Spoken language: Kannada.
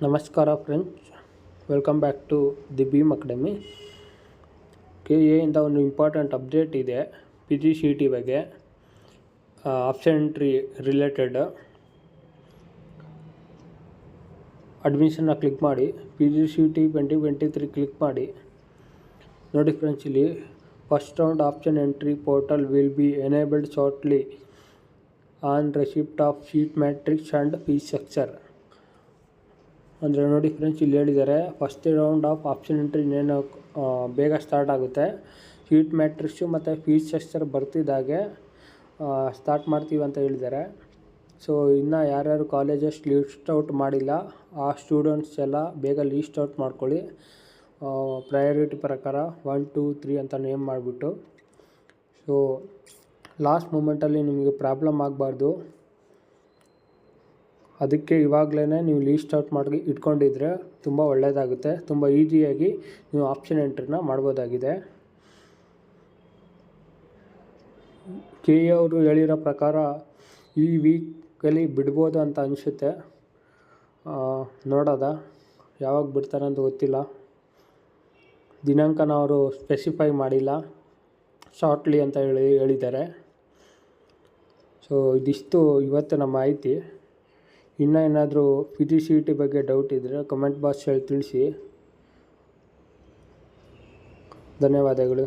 ನಮಸ್ಕಾರ friends, welcome back to the beam academy. ಇಂದ ಒಂದು ಇಂಪಾರ್ಟೆಂಟ್ ಅಪ್ಡೇಟ್ ಇದೆ PGCET ಬಗ್ಗೆ. ಆಪ್ಷನ್ ಎಂಟ್ರಿ ರಿಲೇಟೆಡ್ ಅಡ್ಮಿಷನ್ನ ಕ್ಲಿಕ್ ಮಾಡಿ PGCET 2023 ಕ್ಲಿಕ್ ಮಾಡಿ. ನೋಡಿ ಫ್ರೆಂಡ್ಸ್, ಇಲ್ಲಿ first round option entry portal will be enabled shortly on receipt of seat matrix and fees structure. ಅಂದರೆ ನೋಡಿ ಫ್ರೆಂಡ್ಸ್, ಇಲ್ಲಿ ಹೇಳಿದ್ದಾರೆ first round of option entry ಇನ್ನೇನು ಬೇಗ ಸ್ಟಾರ್ಟ್ ಆಗುತ್ತೆ. ಶೀಟ್ ಮ್ಯಾಟ್ರಿಕ್ಸು ಮತ್ತು ಫೀಸ್ ಸ್ಟ್ರಕ್ಚರ್ ಬರ್ತಿದ್ದಾಗೆ ಸ್ಟಾರ್ಟ್ ಮಾಡ್ತೀವಿ ಅಂತ ಹೇಳಿದ್ದಾರೆ. ಸೊ ಇನ್ನು ಯಾರ್ಯಾರು ಕಾಲೇಜಸ್ ಲೀಸ್ಟ್ ಔಟ್ ಮಾಡಿಲ್ಲ ಆ ಸ್ಟೂಡೆಂಟ್ಸ್ ಎಲ್ಲ ಬೇಗ ಲೀಸ್ಟ್ ಔಟ್ ಮಾಡ್ಕೊಳ್ಳಿ. ಪ್ರಯಾರಿಟಿ ಪ್ರಕಾರ 1, 2, 3 ಅಂತ ನೇಮ್ ಮಾಡಿಬಿಟ್ಟು. ಸೊ ಲಾಸ್ಟ್ ಮೂಮೆಂಟಲ್ಲಿ ನಿಮಗೆ ಪ್ರಾಬ್ಲಮ್ ಆಗಬಾರ್ದು, ಅದಕ್ಕೆ ಇವಾಗಲೇ ನೀವು ಲೀಸ್ಟ್ ಔಟ್ ಮಾಡಿ ಇಟ್ಕೊಂಡಿದ್ರೆ ತುಂಬ ಒಳ್ಳೆಯದಾಗುತ್ತೆ. ತುಂಬ ಈಸಿಯಾಗಿ ನೀವು ಆಪ್ಷನ್ ಎಂಟ್ರಿನ ಮಾಡ್ಬೋದಾಗಿದೆ. KE ಅವರು ಹೇಳಿರೋ ಪ್ರಕಾರ ಈ ವೀಕಲ್ಲಿ ಬಿಡ್ಬೋದು ಅಂತ ಅನಿಸುತ್ತೆ. ನೋಡೋದ ಯಾವಾಗ ಬಿಡ್ತಾರೆ ಅಂತ ಗೊತ್ತಿಲ್ಲ. ದಿನಾಂಕನ ಅವರು ಸ್ಪೆಸಿಫೈ ಮಾಡಿಲ್ಲ, ಶಾರ್ಟ್ಲಿ ಅಂತ ಹೇಳಿದ್ದಾರೆ. ಸೊ ಇದಿಷ್ಟು ಇವತ್ತಿನ ಮಾಹಿತಿ. ಇನ್ನೂ ಏನಾದರೂ PGCET ಬಗ್ಗೆ ಡೌಟ್ ಇದ್ದರೆ ಕಮೆಂಟ್ ಬಾಕ್ಸಲ್ಲಿ ತಿಳಿಸಿ. ಧನ್ಯವಾದಗಳು.